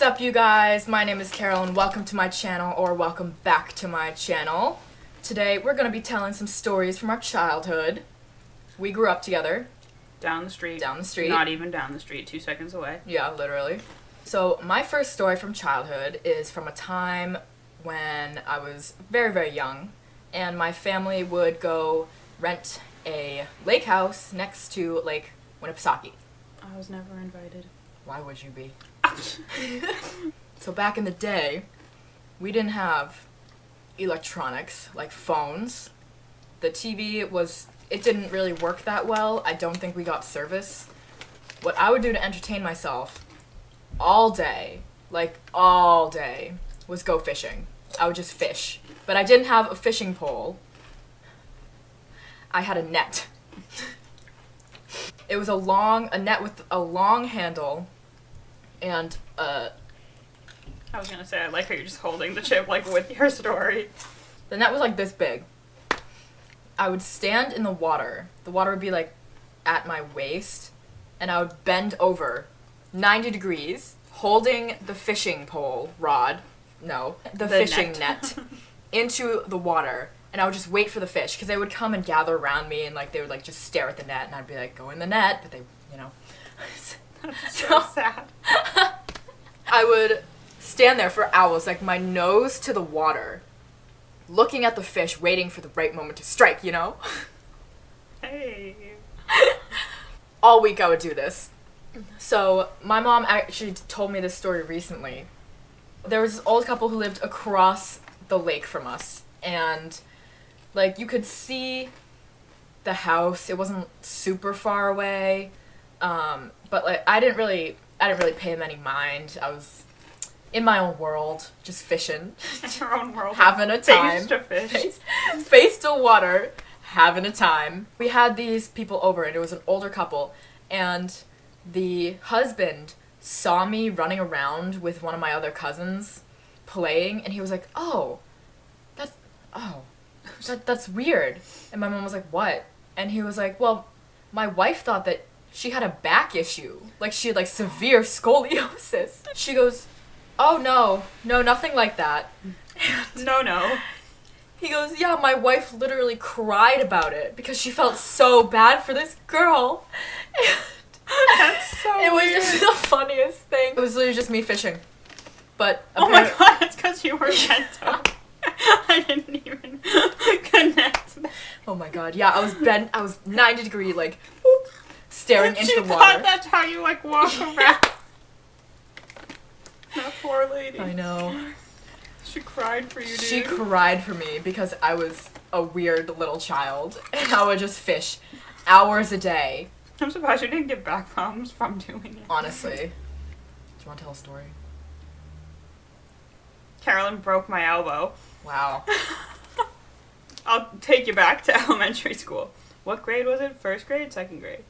up, you guys? My name is Carol and welcome to my channel, or welcome back to my channel. Today we're going to be telling some stories from our childhood. We grew up together. Down the street. Down the street. Not even down the street, 2 seconds away. Yeah, literally. So my first story from childhood is from a time when I was very, very young, and my family would go rent a lake house next to Lake Winnipesaukee. I was never invited. Why would you be? So back in the day, we didn't have electronics like phones. The TV it didn't really work that well. I don't think we got service. What I would do to entertain myself all day, was go fishing. I would just fish. But I didn't have a fishing pole. I had a net. It was a net with a long handle and I was gonna say, I like how you're just holding the chip, with your story. the net was like this big. I would stand in the water. The water would be at my waist, and I would bend over 90 degrees, holding the fishing pole rod, the fishing net, into the water, and I would just wait for the fish, because they would come and gather around me, and they would just stare at the net, and I'd be like, go in the net, but they, That's so sad. I would stand there for hours, my nose to the water, looking at the fish, waiting for the right moment to strike, Hey. All week I would do this. So, my mom actually told me this story recently. There was this old couple who lived across the lake from us, and, you could see the house. It wasn't super far away, but, I didn't really pay them any mind. I was in my own world, just fishing. Your own world. Having a time. Face to fish. Face to water, having a time. We had these people over, and it was an older couple, and the husband saw me running around with one of my other cousins playing, and he was like, that's weird. And my mom was like, what? And he was like, well, my wife thought that she had a back issue. She had, severe scoliosis. She goes, oh, no, nothing like that. No. He goes, yeah, my wife literally cried about it because she felt so bad for this girl. That's so It was weird. just the funniest thing. It was literally just me fishing. But Oh my god, it's because you were bent up. I didn't even connect that. Oh my god, yeah, I was 90 degree, staring into the water. She thought that's how you, walk around. That poor lady. I know. She cried for you, dude. She cried for me because I was a weird little child, and I would just fish hours a day. I'm surprised you didn't get back problems from doing it. Honestly. Do you want to tell a story? Carolyn broke my elbow. Wow. I'll take you back to elementary school. What grade was it? First grade? Second grade?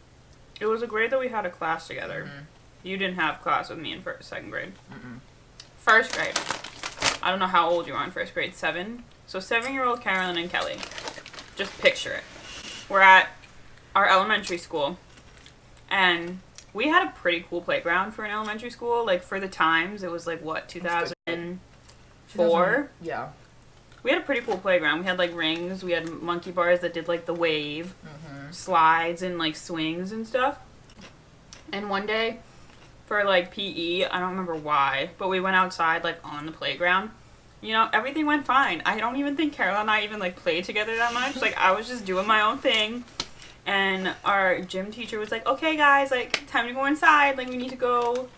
It was a grade that we had a class together. Mm-hmm. You didn't have class with me in second grade. Mm-mm. First grade. I don't know how old you are in first grade. 7? So 7-year-old Carolyn and Kelly. Just picture it. We're at our elementary school. And we had a pretty cool playground for an elementary school. For the times, it was 2004? Yeah. We had a pretty cool playground. We had rings. We had monkey bars that did the wave, slides and swings and stuff. And one day, for PE, I don't remember why, but we went outside on the playground. Everything went fine. I don't even think Carol and I even played together that much. I was just doing my own thing. And our gym teacher was like, okay guys, time to go inside. We need to go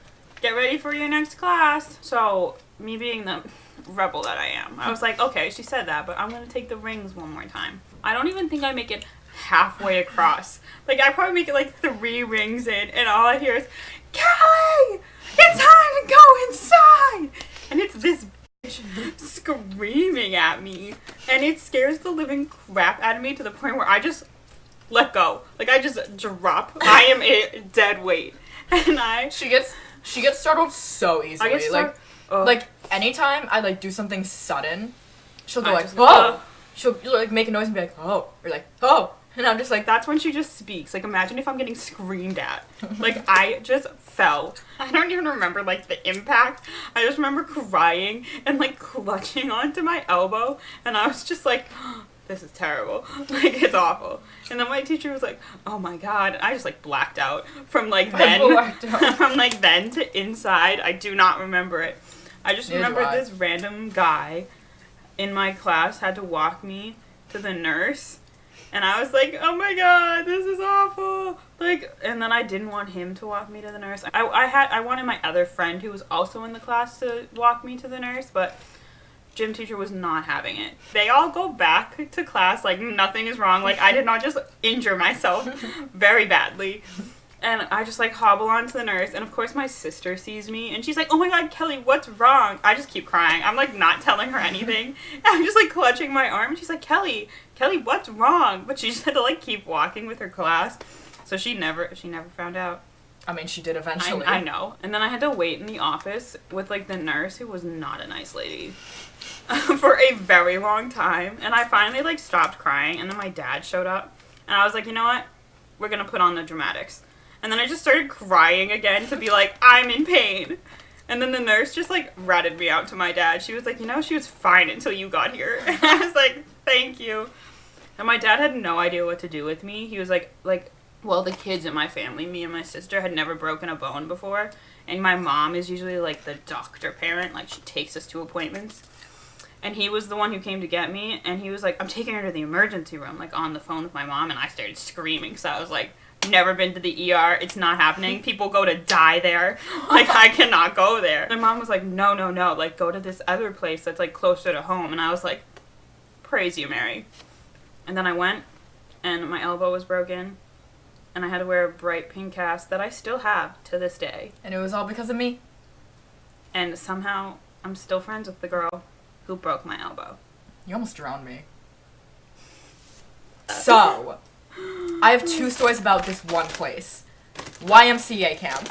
get ready for your next class. So me being the rebel that I am, I was like, okay, she said that, but I'm going to take the rings one more time. I don't even think I make it halfway across. I probably make it 3 rings in, and all I hear is, Kelly, it's time to go inside! And it's this bitch screaming at me, and it scares the living crap out of me to the point where I just let go. I just drop. I am a dead weight. And She gets startled so easily. I get anytime I do something sudden, she'll go I just oh. She'll make a noise and be like, oh, or oh. And I'm just like, That's when she just speaks. Like, imagine if I'm getting screamed at. Like, I just fell. I don't even remember, like, the impact. I just remember crying and, like, clutching onto my elbow. And I was just like, this is terrible. Like, it's awful. And then my teacher was like, oh my god. I just, like, blacked out. From, like, then. From, like, then to inside. I do not remember it. I just remember this random guy in my class had to walk me to the nurse. And I was like, oh my god, this is awful. Like, and then I didn't want him to walk me to the nurse. I wanted my other friend who was also in the class to walk me to the nurse, but gym teacher was not having it. They all go back to class like nothing is wrong. Like, I did not just injure myself very badly. And I just, like, hobble onto the nurse. And, of course, my sister sees me. And she's like, oh, my God, Kelly, what's wrong? I just keep crying. I'm, like, not telling her anything. And I'm just, like, clutching my arm. And she's like, Kelly, what's wrong? But she just had to, like, keep walking with her class. So she never found out. I mean, she did eventually. I know. And then I had to wait in the office with, like, the nurse, who was not a nice lady, for a very long time. And I finally, like, stopped crying. And then my dad showed up. And I was like, you know what? We're going to put on the dramatics. And then I just started crying again to be like, I'm in pain. And then the nurse just, like, ratted me out to my dad. She was like, you know, she was fine until you got here. And I was like, thank you. And my dad had no idea what to do with me. He was like, well, the kids in my family, me and my sister, had never broken a bone before. And my mom is usually, like, the doctor parent. Like, she takes us to appointments. And he was the one who came to get me. And he was like, I'm taking her to the emergency room, like, on the phone with my mom. And I started screaming. So I was like, never been to the ER. It's not happening. People go to die there. Like, I cannot go there. My mom was like, no. Like, go to this other place that's, like, closer to home. And I was like, praise you, Mary. And then I went, and my elbow was broken. And I had to wear a bright pink cast that I still have to this day. And it was all because of me. And somehow, I'm still friends with the girl who broke my elbow. You almost drowned me. So, I have two stories about this one place. YMCA camp.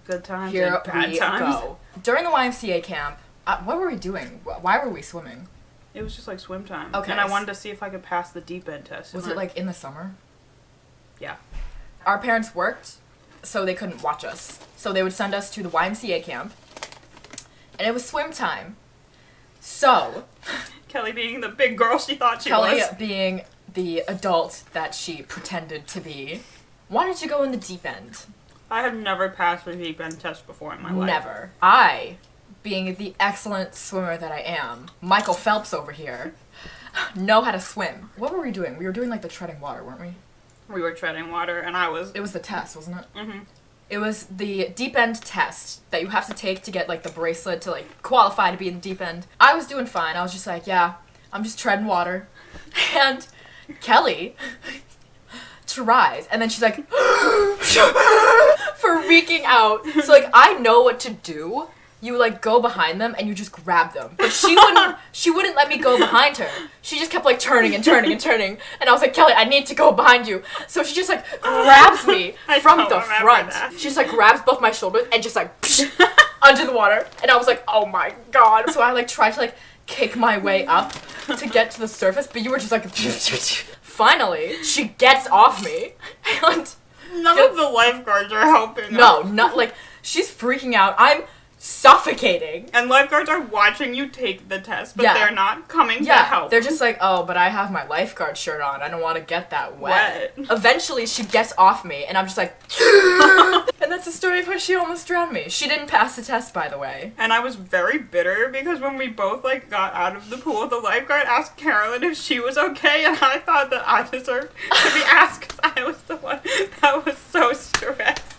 Good times Here and bad we times. go. During the YMCA camp, what were we doing? Why were we swimming? It was just like swim time. Okay. And I wanted to see if I could pass the deep end test. Was it like in the summer? Yeah. Our parents worked, so they couldn't watch us. So they would send us to the YMCA camp, and it was swim time. So, Kelly being the big girl she thought she Kelly was. being the adult that she pretended to be, wanted to go in the deep end. I have never passed the deep end test before in my life. Never. I, being the excellent swimmer that I am, Michael Phelps over here, know how to swim. What were we doing? We were doing like the treading water, weren't we? We were treading water, and I was... It was the test, wasn't it? Mm-hmm. It was the deep end test that you have to take to get like the bracelet to like qualify to be in the deep end. I was doing fine. I was just like, yeah, I'm just treading water. And Kelly tries, and then she's like, freaking out. So like, I know what to do. You like go behind them and you just grab them. But she wouldn't let me go behind her. She just kept like turning and turning and turning. And I was like, Kelly, I need to go behind you. So she just like grabs me from the front. She just like grabs both my shoulders and just like under the water. And I was like, oh my god. So I like tried to like kick my way up to get to the surface, but you were just like finally she gets off me. And none of the lifeguards are helping. No, not like she's freaking out. I'm suffocating. And lifeguards are watching you take the test, but they're not coming to help. They're just like, oh, but I have my lifeguard shirt on. I don't want to get that wet. Eventually, she gets off me, and I'm just like, and that's the story of how she almost drowned me. She didn't pass the test, by the way. And I was very bitter because when we both like got out of the pool, the lifeguard asked Carolyn if she was okay, and I thought that I deserved to be asked because I was the one that was so stressed.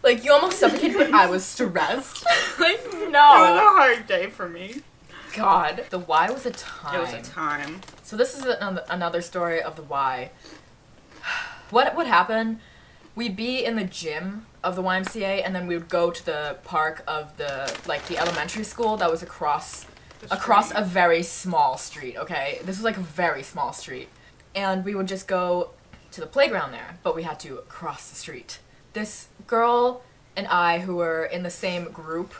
Like, you almost suffocated, but I was stressed. Like, no. It was a hard day for me. God. The why was a time. It was a time. So this is another story of the why. What would happen, we'd be in the gym of the YMCA, and then we would go to the park of the elementary school that was across a very small street, okay? This was like a very small street. And we would just go to the playground there, but we had to cross the street. This girl and I, who were in the same group,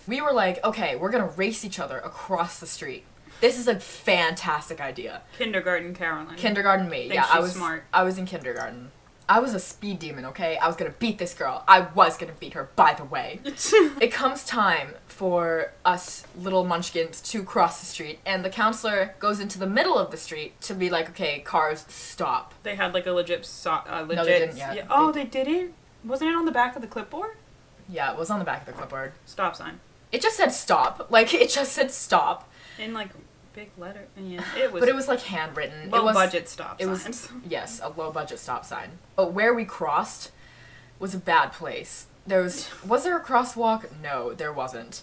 we were like, okay, we're gonna race each other across the street. this is a fantastic idea. Kindergarten Carolyn. Kindergarten me. Think Yeah, she's smart. I was in kindergarten. I was a speed demon, okay? I was gonna beat this girl. I was gonna beat her, by the way. It comes time for us little munchkins to cross the street, and the counselor goes into the middle of the street to be like, okay, cars, stop. They had like a legit No, they didn't yet. Yeah. Oh, they didn't? Wasn't it on the back of the clipboard? Yeah, it was on the back of the clipboard. Stop sign. It just said stop. Like, it just said stop. In like big letter. Yeah, it was. But it was like handwritten. Low it was budget stop It signs. was, yes, a low budget stop sign. But where we crossed was a bad place. Was there a crosswalk? No, there wasn't.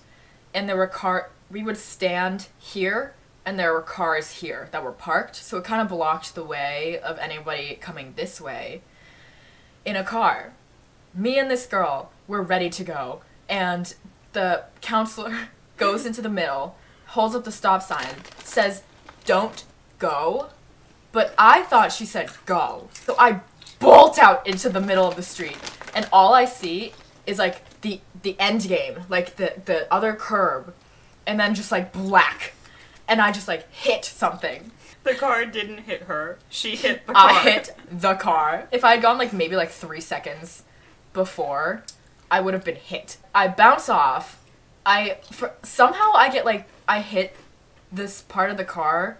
And there were we would stand here, and there were cars here that were parked, so it kind of blocked the way of anybody coming this way in a car. Me and this girl were ready to go, and the counselor goes into the middle, holds up the stop sign, says, "Don't go." But I thought she said go. So I bolt out into the middle of the street, and all I see is like the end game, like the other curb, and then just like black. And I just like hit something. The car didn't hit her. She hit the car. I hit the car. If I had gone like maybe like 3 seconds before, I would have been hit. I bounce off. Somehow I hit this part of the car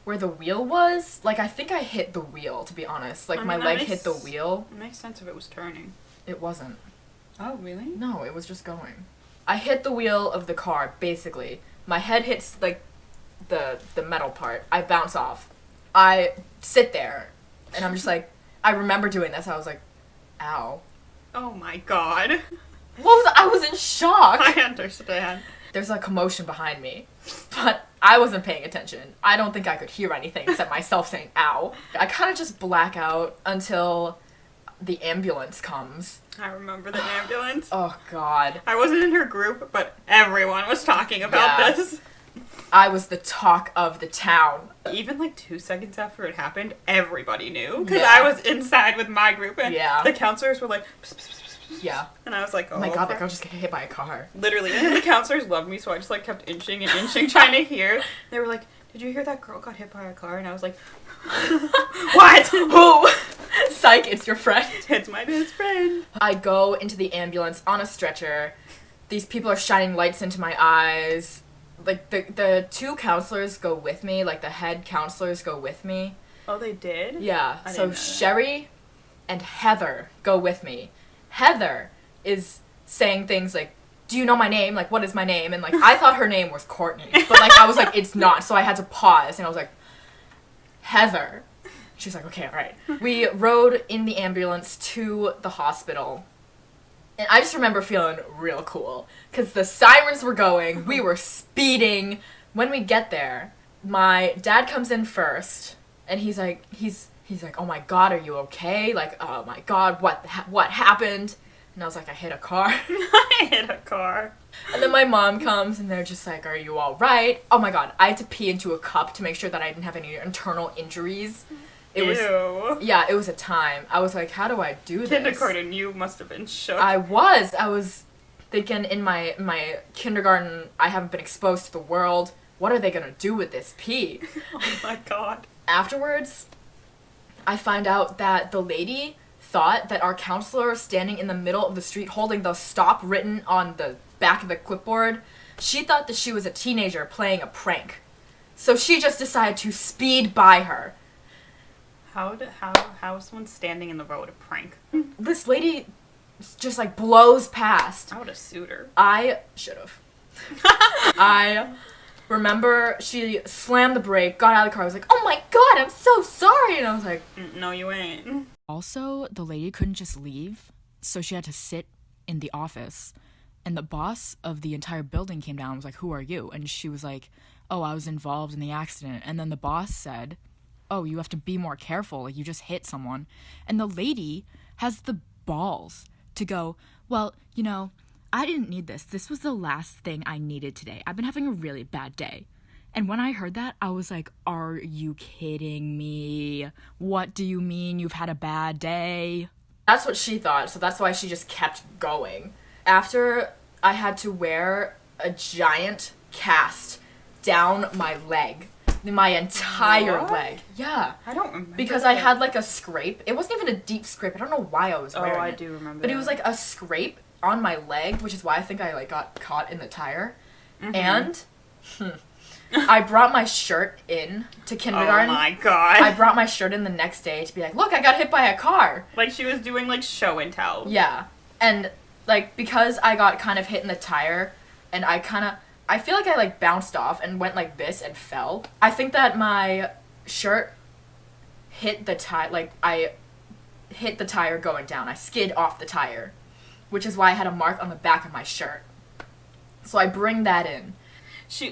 where the wheel was. Like, I think I hit the wheel, to be honest. Like, my leg hit the wheel. It makes sense if it was turning. It wasn't. Oh, really? No, it was just going. I hit the wheel of the car, basically. My head hits, like, the metal part. I bounce off. I sit there, and I'm just like, I remember doing this. I was like, ow. Oh my god. I was in shock. I understand. There's a commotion behind me, but I wasn't paying attention. I don't think I could hear anything except myself saying, ow. I kind of just black out until the ambulance comes. I remember the ambulance. Oh, God. I wasn't in her group, but everyone was talking about this. I was the talk of the town. Even like 2 seconds after it happened, everybody knew. Because Yeah. I was inside with my group, and the counselors were like, pss, pss, pss, pss. Yeah. And I was like, oh my God, that girl just got hit by a car. Literally. And the counselors loved me, so I just like kept inching and inching, trying to hear. They were like, did you hear that girl got hit by a car? And I was like, what? Who? Psych, it's your friend. It's my best friend. I go into the ambulance on a stretcher. These people are shining lights into my eyes. Like, the two counselors go with me. Like, the head counselors go with me. Oh, they did? Yeah. I So didn't know Sherry and Heather go with me. Heather is saying things like, do you know my name? Like, what is my name? And, like, I thought her name was Courtney. But, like, I was like, it's not. So I had to pause. And I was like, Heather. She's like, okay, all right. We rode in the ambulance to the hospital. And I just remember feeling real cool. Because the sirens were going. We were speeding. When we get there, my dad comes in first. And he's like, oh my God, are you okay? Like, oh my God, what happened? And I was like, I hit a car. I hit a car. And then my mom comes, and they're just like, are you all right? Oh my God, I had to pee into a cup to make sure that I didn't have any internal injuries. It was a time. I was like, how do I do this? Kindergarten, you must have been shook. I was thinking in my kindergarten, I haven't been exposed to the world. What are they gonna do with this pee? Oh my God. Afterwards, I find out that the lady thought that our counselor standing in the middle of the street holding the stop written on the back of the clipboard, she thought that she was a teenager playing a prank. So she just decided to speed by her. How is someone standing in the road a prank? This lady just like blows past. I would have sued her. I should have. I remember she slammed the brake, got out of the car. I was like, oh my God, I'm so sorry. And I was like, no, you ain't. Also, the lady couldn't just leave, so she had to sit in the office. And the boss of the entire building came down and was like, who are you? And she was like, oh, I was involved in the accident. And then the boss said, oh, you have to be more careful. Like, you just hit someone. And the lady has the balls to go, well, you know, I didn't need this. This was the last thing I needed today. I've been having a really bad day. And when I heard that, I was like, are you kidding me? What do you mean you've had a bad day? That's what she thought, so that's why she just kept going. After I had to wear a giant cast down my leg. My entire What? leg. Yeah. I don't remember. Because I had like a scrape. It wasn't even a deep scrape. I don't know why I was wearing it. I do remember. But it was like a scrape on my leg, which is why I think I like got caught in the tire. Mhm. And I brought my shirt in to kindergarten. Oh my god. I brought my shirt in the next day to be like, look, I got hit by a car. Like she was doing like show and tell. Yeah. And like because I got kind of hit in the tire and I feel like I like bounced off and went like this and fell. I think that my shirt hit the tire, like I hit the tire going down. I skid off the tire, which is why I had a mark on the back of my shirt. So I bring that in.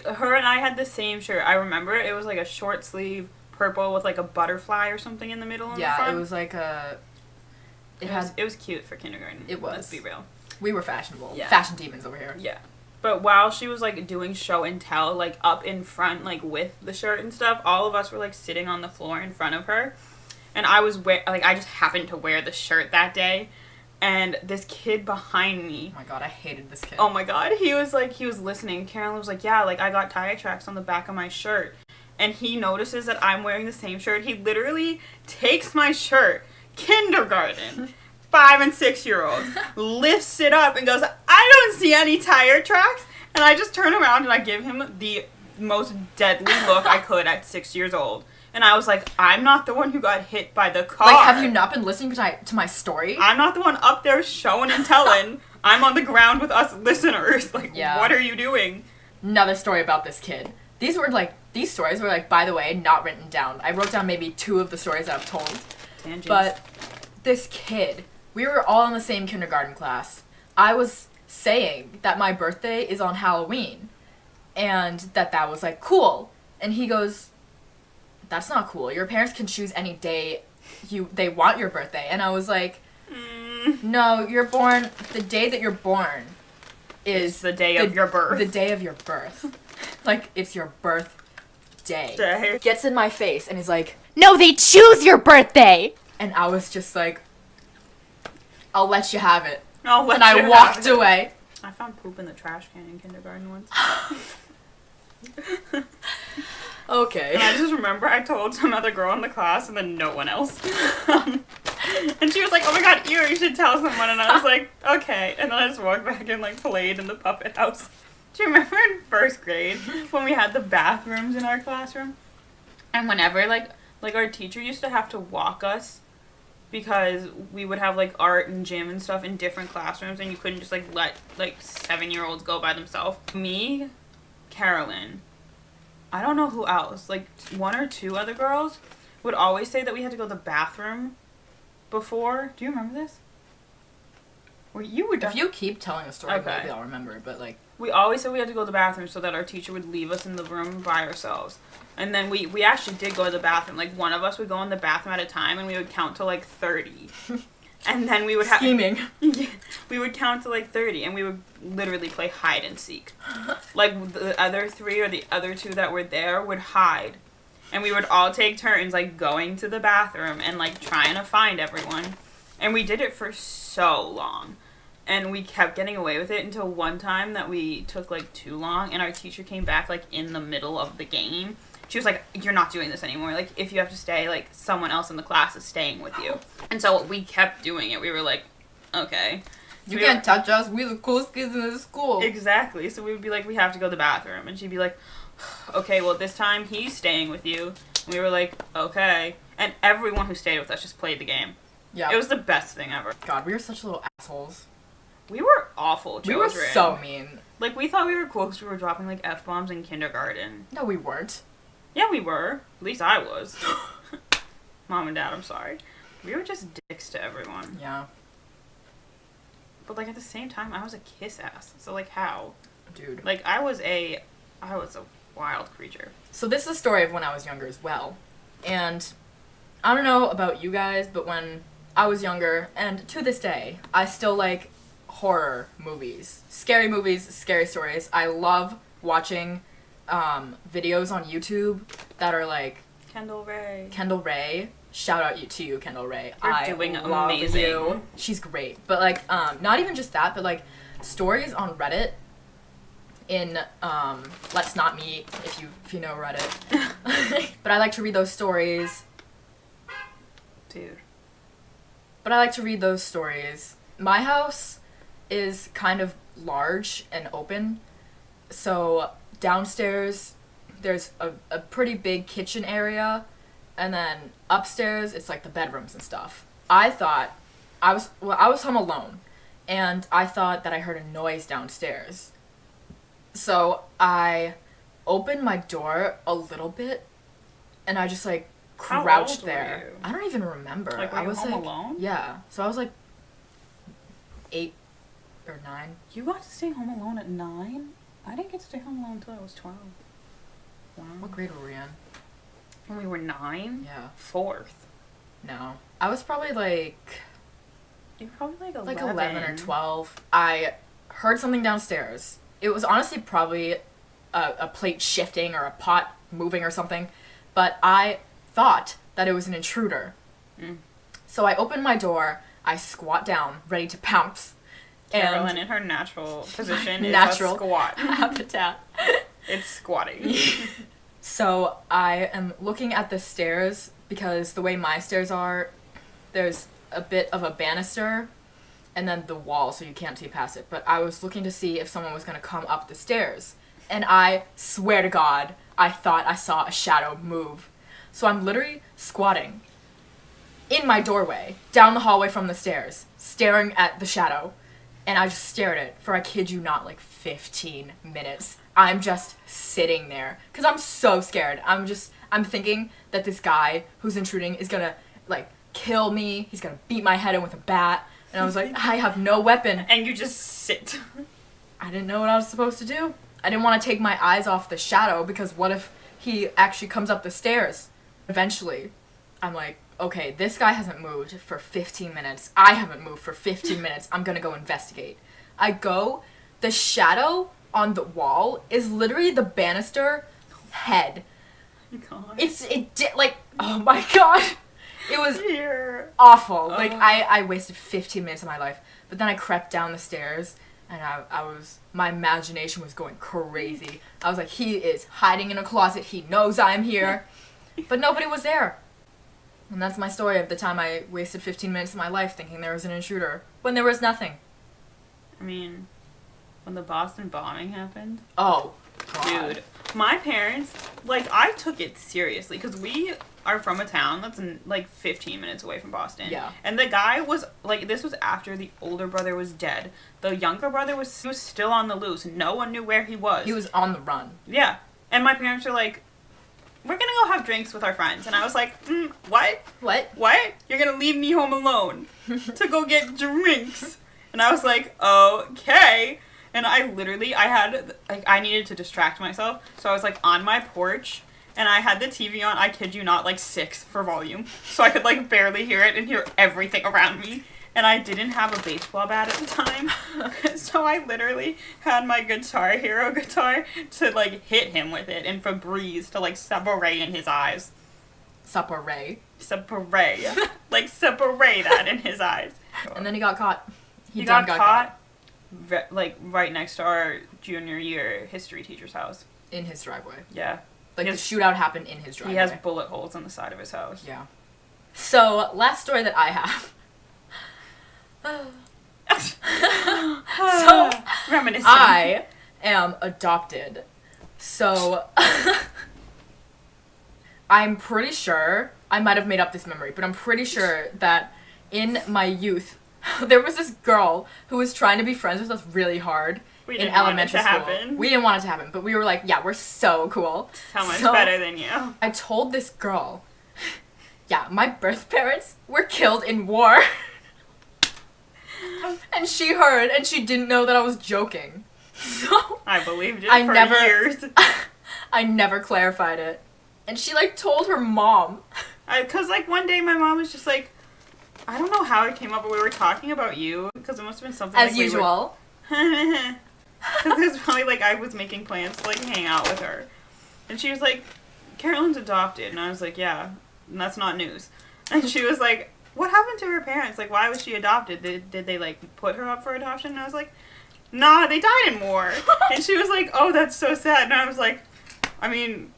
Her and I had the same shirt. I remember it was like a short sleeve purple with like a butterfly or something in the middle. On Yeah, the front. it was like It was cute for kindergarten. It was. Let's be real. We were fashionable. Yeah. Fashion demons over here. Yeah. But while she was like doing show and tell, like up in front, like with the shirt and stuff, all of us were like sitting on the floor in front of her, and I just happened to wear the shirt that day, and this kid behind me. Oh my god, I hated this kid. Oh my god, he was listening. Carolyn was like, yeah, like I got tire tracks on the back of my shirt, and he notices that I'm wearing the same shirt. He literally takes my shirt, kindergarten. 5 and 6 year olds, lifts it up and goes, I don't see any tire tracks. And I just turn around and I give him the most deadly look I could at 6 years old. And I was like, I'm not the one who got hit by the car. Like, have you not been listening to my story? I'm not the one up there showing and telling. I'm on the ground with us listeners. Like, Yeah. What are you doing? Another story about this kid. These stories were like, by the way, not written down. I wrote down maybe 2 of the stories that I've told. Tangents. But this kid, we were all in the same kindergarten class. I was saying that my birthday is on Halloween and that was like cool. And he goes, that's not cool. Your parents can choose any day they want your birthday. And I was like, no, the day that you're born is the day of your birth. The day of your birth. Like, it's your birthday. Day. Gets in my face and he's like, No, they choose your birthday! and I was just like, I'll let you have it. And I walked away. I found poop in the trash can in kindergarten once. Okay. And I just remember I told some other girl in the class and then no one else. And she was like, oh my god, you should tell someone. And I was like, okay. And then I just walked back and like played in the puppet house. Do you remember in 1st grade when we had the bathrooms in our classroom? And whenever like our teacher used to have to walk us because we would have like art and gym and stuff in different classrooms and you couldn't just like let like 7-year-olds go by themselves. Me, Carolyn, I don't know who else, like 1 or 2 other girls would always say that we had to go to the bathroom before. Do you remember this? Or you would If you keep telling a story, Okay. maybe I'll remember it, but like... We always said we had to go to the bathroom so that our teacher would leave us in the room by ourselves. And then we actually did go to the bathroom. Like, one of us would go in the bathroom at a time, and we would count to, like, 30. And then we would have... Scheming. Yeah, we would count to, like, 30, and we would literally play hide and seek. Like, the other 3 or the other 2 that were there would hide. And we would all take turns, like, going to the bathroom and, like, trying to find everyone. And we did it for so long. And we kept getting away with it until one time that we took, like, too long, and our teacher came back, like, in the middle of the game. She was like, you're not doing this anymore. Like, if you have to stay, like, someone else in the class is staying with you. And so we kept doing it. We were like, okay. So You we can't touch us. We're the coolest kids in the school. Exactly. So we would be like, we have to go to the bathroom. And she'd be like, okay, well, this time he's staying with you. And we were like, okay. And everyone who stayed with us just played the game. Yeah. It was the best thing ever. God, we were such little assholes. We were awful We children. were so mean. Like, we thought we were cool because we were dropping, like, F-bombs in kindergarten. No, we weren't. Yeah, we were. At least I was. Mom and Dad, I'm sorry. We were just dicks to everyone. Yeah. But, like, at the same time, I was a kiss ass. So, like, how? Dude. Like, I was a wild creature. So this is a story of when I was younger as well. And I don't know about you guys, but when I was younger, and to this day, I still like horror movies. Scary movies, scary stories. I love watching videos on YouTube that are like Kendall Ray. Kendall Ray. Shout out to you, Kendall Ray. You're doing love amazing. you. She's great. But like not even just that, but like stories on Reddit in Let's Not Meet, if you know Reddit. But I like to read those stories. Dude. But I like to read those stories. My house is kind of large and open. So downstairs, there's a pretty big kitchen area. And then upstairs, it's like the bedrooms and stuff. I thought, I was home alone. And I thought that I heard a noise downstairs. So I opened my door a little bit. And I just like How crouched old were there. you? I don't even remember. Like, were I you was home like, alone? Yeah. So I was like 8 or 9. You got to stay home alone at 9? I didn't get to stay home alone until I was 12. Wow. What grade were we in? When we were 9? Yeah. 4th. No. I was probably like You're probably like 11. like 11 or 12. I heard something downstairs. It was honestly probably a plate shifting or a pot moving or something, but I thought that it was an intruder. So I opened my door, I squat down, ready to pounce. Carolyn in her natural position Natural. is a squat. Habitat. It's squatting. So I am looking at the stairs because the way my stairs are, there's a bit of a banister and then the wall so you can't see past it. But I was looking to see if someone was going to come up the stairs. And I swear to God, I thought I saw a shadow move. So I'm literally squatting in my doorway, down the hallway from the stairs, staring at the shadow. And I just stared at it for, I kid you not, like 15 minutes. I'm just sitting there because I'm so scared. I'm thinking that this guy who's intruding is gonna like kill me. He's gonna beat my head in with a bat. And I was like, I have no weapon. And you just sit. I didn't know what I was supposed to do. I didn't want to take my eyes off the shadow because what if he actually comes up the stairs? Eventually, I'm like, okay, this guy hasn't moved for 15 minutes. I haven't moved for 15 minutes. I'm gonna go investigate. I go, the shadow on the wall is literally the banister head. God. Oh my God. It was Here. awful. Like, I wasted 15 minutes of my life. But then I crept down the stairs, and my imagination was going crazy. I was like, he is hiding in a closet. He knows I'm here. But nobody was there. And that's my story of the time I wasted 15 minutes of my life thinking there was an intruder, when there was nothing. I mean, when the Boston bombing happened, Oh, God. dude, my parents, like, I took it seriously because we are from a town that's like 15 minutes away from Boston. Yeah. And the guy was, like, this was after the older brother was dead. The younger brother was still on the loose. No one knew where he was. He was on the run. Yeah. And my parents were like, we're gonna go have drinks with our friends. And I was like, what? What? What? You're gonna leave me home alone to go get drinks? And I was like, okay. And I had, like, I needed to distract myself. So I was, like, on my porch, and I had the TV on, I kid you not, like, 6 for volume. So I could, like, barely hear it and hear everything around me. And I didn't have a baseball bat at the time. So I literally had my Guitar Hero guitar to, like, hit him with it. And Febreze to, like, separate in his eyes. Separate. Separate. Like, separate that in his eyes. And then he got caught. He done got caught, like, right next to our junior year history teacher's house. in his driveway. Yeah. Like, He the has- shootout happened in his driveway. He has bullet holes on the side of his house. Yeah. So, last story that I have. So, Reminiscing. I am adopted. So, I'm pretty sure, I might have made up this memory, but I'm pretty sure that in my youth, there was this girl who was trying to be friends with us really hard We in didn't want it elementary to school. happen. We didn't want it to happen, but we were like, yeah, we're so cool. How much So, better than you? I told this girl, yeah, my birth parents were killed in war. And she heard, and she didn't know that I was joking. So, I believed it I for never- years. I never clarified it. And she, like, told her mom. Because, like, one day my mom was just like, I don't know how it came up, but we were talking about you. Because it must have been something As like we were- usual. Because it was probably like I was making plans to like hang out with her. And she was like, Carolyn's adopted. And I was like, yeah, and that's not news. And she was like, what happened to her parents? Like, why was she adopted? Did they like put her up for adoption? And I was like, nah, they died in war. And she was like, oh, that's so sad. And I was like, I mean,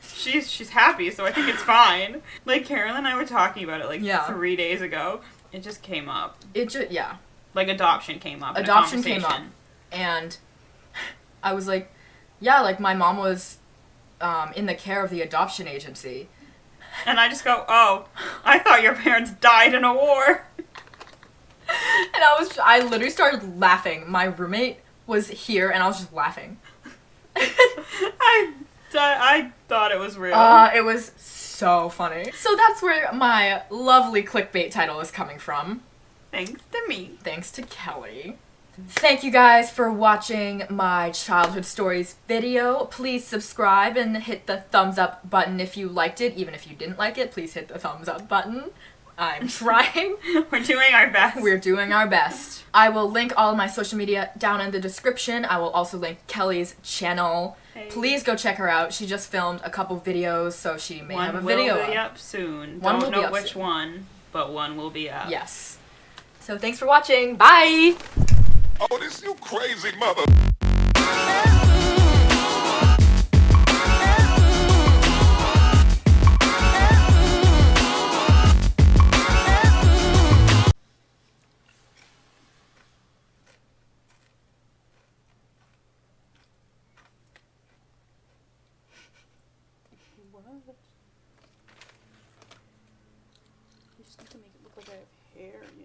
she's happy, so I think it's fine. Like, Carolyn and I were talking about it, like, Yeah. 3 days ago. It just came up. Yeah. Like, adoption came up. Adoption in a came up. conversation. And I was like, yeah, like, my mom was in the care of the adoption agency. And I just go, oh, I thought your parents died in a war. And I literally started laughing. My roommate was here, and I was just laughing. I thought it was real. It was so funny. So that's where my lovely clickbait title is coming from. Thanks to me. Thanks to Kelly. Thank you guys for watching my childhood stories video. Please subscribe and hit the thumbs up button if you liked it. Even if you didn't like it, please hit the thumbs up button. I'm trying. We're doing our best. We're doing our best. I will link all of my social media down in the description. I will also link Kelly's channel. Hey. Please go check her out. She just filmed a couple videos, so she may have a One video will be up. up soon. One will Don't be know up which soon. one, but one will be up. Yes. So thanks for watching. Bye! Oh, this you crazy mother. What? You just need to make it look like I have hair, you know?